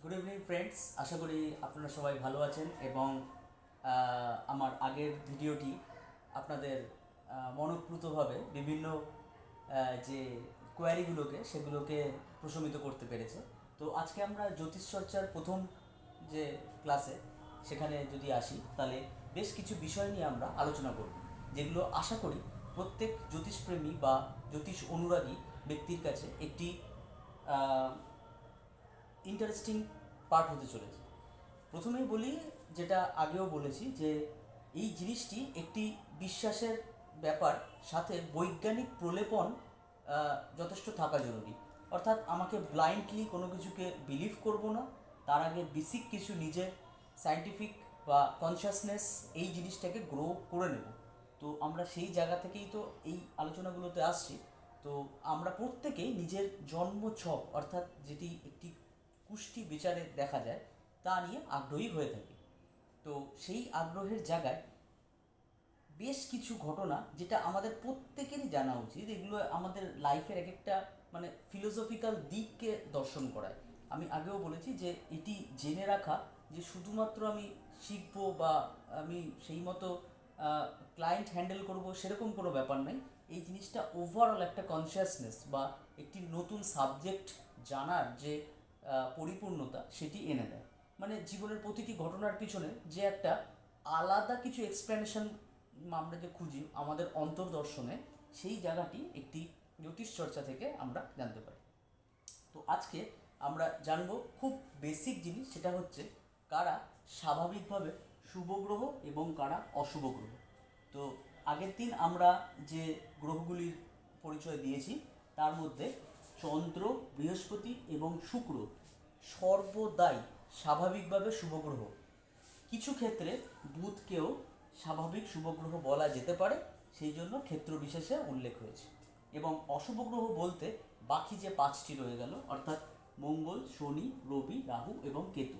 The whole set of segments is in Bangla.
গুড ইভিনিং ফ্রেন্ডস, আশা করি আপনারা সবাই ভালো আছেন এবং আমার আগের ভিডিওটি আপনাদের মনোপ্লুতভাবে বিভিন্ন যে সেগুলোকে প্রশমিত করতে পেরেছে। তো আজকে আমরা জ্যোতিষচর্চার প্রথম যে ক্লাসে সেখানে যদি আসি, তাহলে বেশ কিছু বিষয় নিয়ে আমরা আলোচনা করব, যেগুলো আশা করি প্রত্যেক জ্যোতিষপ্রেমী বা জ্যোতিষ অনুরাগী ব্যক্তির কাছে একটি ইন্টারেস্টিং পার্ট হতে চলেছে। প্রথমেই বলি, যেটা আগেও বলেছি, যে এই জিনিসটি একটি বিশ্বাসের ব্যাপার, সাথে বৈজ্ঞানিক প্রলেপন যথেষ্ট থাকা জরুরি। অর্থাৎ আমাকে ব্লাইন্ডলি কোনো কিছুকে বিলিভ করব না, তার আগে বেসিক কিছু নিজের সায়েন্টিফিক বা কনসিয়াসনেস এই জিনিসটাকে গ্রো করে নেব। তো আমরা সেই জায়গা থেকেই তো এই আলোচনাগুলোতে আসছি। তো আমরা প্রত্যেকেই নিজের জন্মছক, অর্থাৎ যেটি একটি কুষ্টি বিচারে দেখা যায়, তা নিয়ে আগ্রহী হয়ে থাকি। তো সেই আগ্রহের জায়গায় বেশ কিছু ঘটনা, যেটা আমাদের প্রত্যেকেরই জানা উচিত, এগুলো আমাদের লাইফের এক একটা ফিলোসফিক্যাল দিককে দর্শন করায়। আমি আগেও বলেছি যে এটি জেনে রাখা যে শুধুমাত্র আমি শিখবো বা আমি সেই মতো ক্লায়েন্ট হ্যান্ডেল করব, সেরকম কোনো ব্যাপার নেই। এই জিনিসটা ওভারঅল একটা কনসিয়াসনেস বা একটি নতুন সাবজেক্ট জানার যে পরিপূর্ণতা, সেটি এনে দেয়। জীবনের প্রতিটি ঘটনার পিছনে যে একটা আলাদা কিছু এক্সপ্লেনেশন আমরা যে খুঁজি আমাদের অন্তর্দর্শনে, সেই জায়গাটি একটি জ্যোতিষ চর্চা থেকে আমরা জানতে পারি। তো আজকে আমরা জানবো খুব বেসিক জিনিস, সেটা হচ্ছে কারা স্বাভাবিকভাবে শুভ গ্রহ এবং কারা অশুভ গ্রহ। তো আগের দিন আমরা যে গ্রহগুলির পরিচয় দিয়েছি, তার মধ্যে চন্দ্র, বৃহস্পতি এবং শুক্র সর্বদাই স্বাভাবিকভাবে শুভ গ্রহ। কিছু ক্ষেত্রে বুধকেও স্বাভাবিক শুভ গ্রহ বলা যেতে পারে, সেই জন্য ক্ষেত্র বিশেষে উল্লেখ হয়েছে। এবং অশুভ গ্রহ বলতে বাকি যে পাঁচটি রয়ে গেল, অর্থাৎ মঙ্গল, শনি, রবি, রাহু এবং কেতু,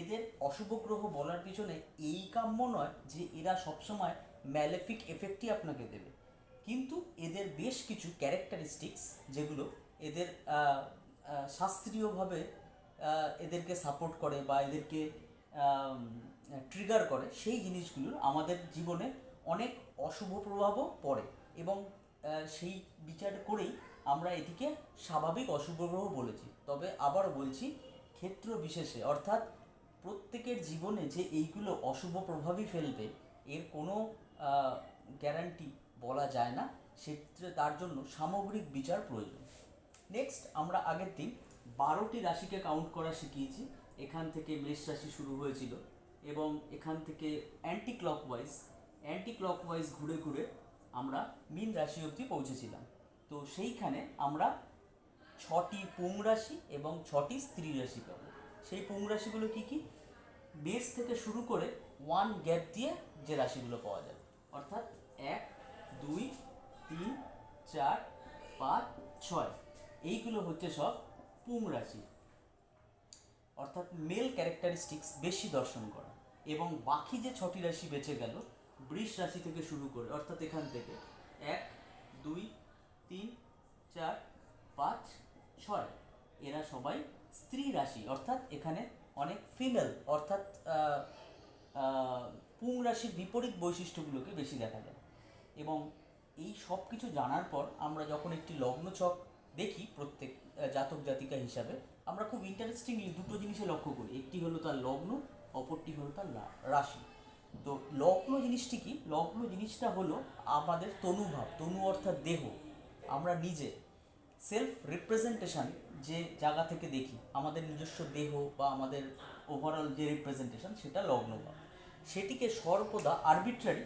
এদের অশুভ গ্রহ বলার পিছনে এই কাম্য নয় যে এরা সবসময় ম্যালেফিক এফেক্টই আপনাকে দেবে, কিন্তু এদের বেশ কিছু ক্যারেক্টারিস্টিক্স, যেগুলো এদের শাস্ত্রীয়ভাবে এদেরকে সাপোর্ট করে বা এদেরকে ট্রিগার করে, সেই জিনিসগুলোর আমাদের জীবনে অনেক অশুভ প্রভাবও পড়ে। এবং সেই বিচার করেই আমরা এটিকে স্বাভাবিক অশুভ গ্রহ বলেছি। তবে আবার বলছি, ক্ষেত্র বিশেষে, অর্থাৎ প্রত্যেকের জীবনে যে এইগুলো অশুভ প্রভাবই ফেলবে, এর কোনো গ্যারান্টি বলা যায় না। সেক্ষেত্রে তার জন্য সামগ্রিক বিচার প্রয়োজন। নেক্সট, আমরা আগের দিন 12টি রাশিকে কাউন্ট করা শিখিয়েছি। এখান থেকে মেষ রাশি শুরু হয়েছিল এবং এখান থেকে অ্যান্টি ক্লকওয়াইজ ঘুরে ঘুরে আমরা মীন রাশি অবধি পৌঁছেছিলাম। তো সেইখানে আমরা 6টি পুং রাশি এবং 6টি স্ত্রী রাশি পাব। সেই পুং রাশিগুলো কী কী? বেস থেকে শুরু করে 1 গ্যাপ দিয়ে যে রাশিগুলো পাওয়া যায়, অর্থাৎ 1, 2, 3, 4, 5, 6, এইগুলো হচ্ছে সব পুং রাশি, অর্থাৎ মেল ক্যারেক্টারিস্টিক্স বেশি দর্শন করা। এবং বাকি যে 6টি রাশি বেঁচে গেল, বৃষ রাশি থেকে শুরু করে, অর্থাৎ এখান থেকে 1, 2, 3, 4, 5, 6, এরা সবাই স্ত্রী রাশি, অর্থাৎ এখানে অনেক ফিমেল, অর্থাৎ পুং রাশির বিপরীত বৈশিষ্ট্যগুলোকে বেশি দেখা যায়। এবং এই সব কিছু জানার পর আমরা যখন একটি লগ্ন ছক দেখি প্রত্যেক জাতক জাতিকা হিসাবে, আমরা খুব ইন্টারেস্টিংলি দুটো জিনিসে লক্ষ্য করি। একটি হলো তার লগ্ন, অপরটি হলো তার রাশি। তো লগ্ন জিনিসটি কি? লগ্ন জিনিসটা হলো আমাদের তনুভাব, তনু অর্থাৎ দেহ। আমরা নিজে সেলফ রিপ্রেজেন্টেশন যে জায়গা থেকে দেখি, আমাদের নিজস্ব দেহ বা আমাদের ওভারঅল যে রিপ্রেজেন্টেশন, সেটা লগ্নভাব। সেটিকে সর্বদা আরবিট্রারি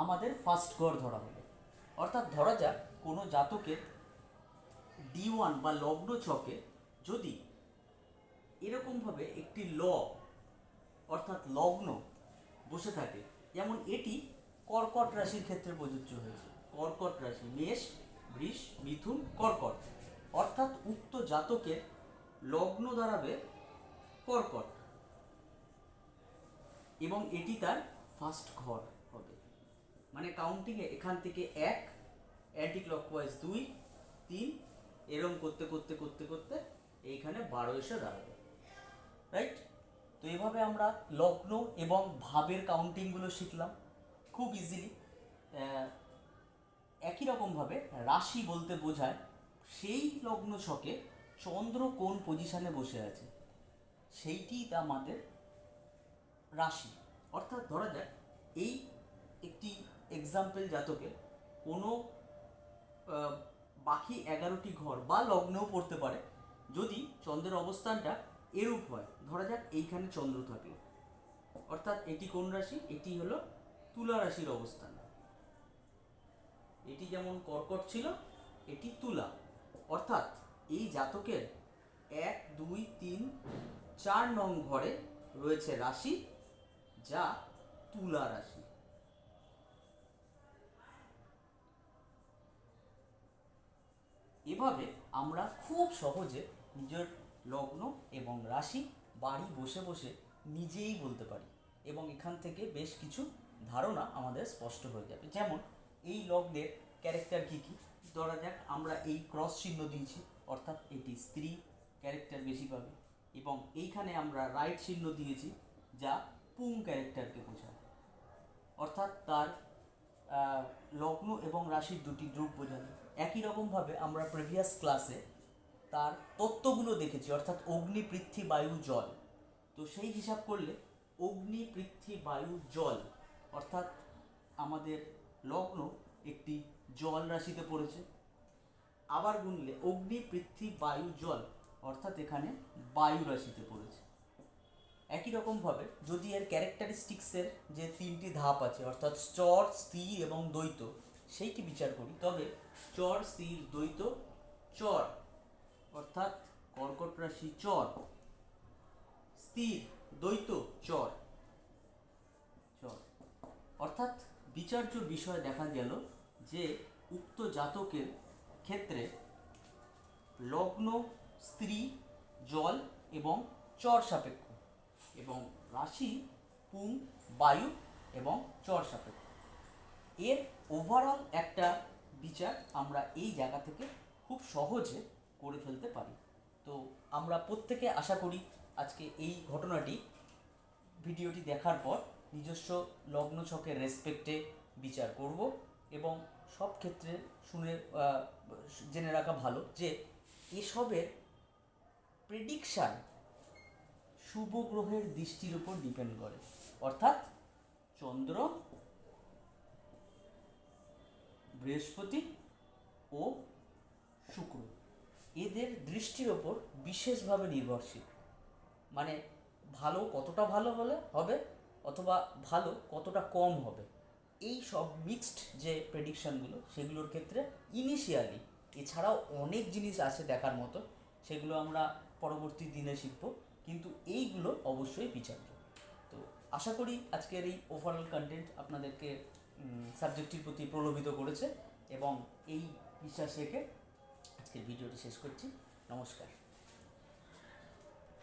আমাদের ফার্স্ট ঘর ধরা হলো। অর্থাৎ ধরা যাক কোনো জাতকের D1 বা লগ্ন ছকে যদি এরকমভাবে একটি অর্থাৎ লগ্ন বসে থাকে, যেমন এটি কর্কট রাশির ক্ষেত্রে প্রযোজ্য হয়েছে। কর্কট রাশি, মেষ, বৃষ, মিথুন, কর্কট, অর্থাৎ উক্ত জাতকের লগ্ন দাঁড়াবে কর্কট এবং এটি তার ফার্স্ট ঘর হবে। কাউন্টিংয়ে এখান থেকে 1, অ্যান্টি ক্লকওয়াইজ 2, 3, এরম করতে করতে করতে করতে এইখানে 12 এসে দাঁড়াবে। রাইট? তো এভাবে আমরা লগ্ন এবং ভাবের কাউন্টিংগুলো শিখলাম খুব ইজিলি। একই রকমভাবে রাশি বলতে বোঝায় সেই লগ্ন ছকে চন্দ্র কোন পজিশানে বসে আছে সেইটি আমাদের রাশি। অর্থাৎ ধরা যাক এই একটি এক্সাম্পল জাতকে কোনো বাকি 11টি ঘর বা লগ্নেও পড়তে পারে যদি চন্দ্রের অবস্থানটা এরূপ হয়। ধরা যাক এইখানে চন্দ্র থাকলো, অর্থাৎ এটি কোন রাশি? এটি হলো তুলা রাশির অবস্থান। এটি যেমন কর্কট ছিল, এটি তুলা। অর্থাৎ এই জাতকের 1, 2, 3, 4 নং ঘরে রয়েছে রাশি যা তুলা রাশি। এভাবে আমরা খুব সহজে নিজের লগ্ন এবং রাশি বাড়ি বসে বসে নিজেই বলতে পারি এবং এখান থেকে বেশ কিছু ধারণা আমাদের স্পষ্ট হয়ে যাবে। যেমন এই লগ্নের ক্যারেক্টার কী কী? ধরা যাক আমরা এই ক্রস চিহ্ন দিয়েছি, অর্থাৎ এটি স্ত্রী ক্যারেক্টার বেশি পাবে, এবং এইখানে আমরা রাইট চিহ্ন দিয়েছি যা পুং ক্যারেক্টারকে বোঝায়, অর্থাৎ তার লগ্ন এবং রাশির দুটি দ্রুপ বোঝানো। একই রকমভাবে আমরা প্রিভিয়াস ক্লাসে তার তত্ত্বগুলো দেখেছি, অর্থাৎ অগ্নি, পৃথ্বী, বায়ু, জল। তো সেই হিসাব করলে অগ্নি, পৃথ্বী, বায়ু, জল, অর্থাৎ আমাদের লগ্ন একটি জল রাশিতে পড়েছে। আবার গুনলে অগ্নি, পৃথ্বী, বায়ু, জল, অর্থাৎ এখানে বায়ু রাশিতে পড়েছে। একই রকমভাবে যদি এর ক্যারেক্টারিস্টিক্সের যে 3টি ধাপ আছে, অর্থাৎ চর, স্থির এবং দ্বৈত, সেইটি বিচার করি, তবে চর, স্থির, দ্বৈত, চর, অর্থাৎ কর্কট রাশি চর, স্থির, দ্বৈত, চর, চর, অর্থাৎ বিচার্য বিষয় দেখা গেল যে উক্ত জাতকের ক্ষেত্রে লগ্ন স্ত্রী জল এবং চর সাপেক্ষ, এবং রাশি পুং বায়ু এবং চর সাপেক্ষ। এর ওভারঅল একটা বিচার আমরা এই জায়গা থেকে খুব সহজে করে ফেলতে পারি। তো আমরা প্রত্যেকে আশা করি আজকে এই ঘটনাটি ভিডিওটি দেখার পর নিজস্ব লগ্ন ছকের রেসপেক্টে বিচার করব, এবং সব ক্ষেত্রে শুনে জেনে রাখা ভালো যে এসবের প্রেডিকশান শুভ গ্রহের দৃষ্টির উপর ডিপেন্ড করে, অর্থাৎ চন্দ্র, বৃহস্পতি ও শুক্র, এদের দৃষ্টির ওপর বিশেষভাবে নির্ভরশীল। মানে ভালো কতটা ভালো হলে হবে, অথবা ভালো কতটা কম হবে, এই সব মিক্সড যে প্রেডিকশানগুলো সেগুলোর ক্ষেত্রে ইনিশিয়ালি, এছাড়াও অনেক জিনিস আছে দেখার মতো, সেগুলো আমরা পরবর্তী দিনে শিখব, কিন্তু এইগুলো অবশ্যই বিচার্য। তো আশা করি আজকের এই ওভারঅল কন্টেন্ট আপনাদেরকে সাবজেক্টটির প্রতি প্রলোভিত করেছে, এবং এই বিশ্বাস রেখে আজকের ভিডিওটি শেষ করছি। নমস্কার।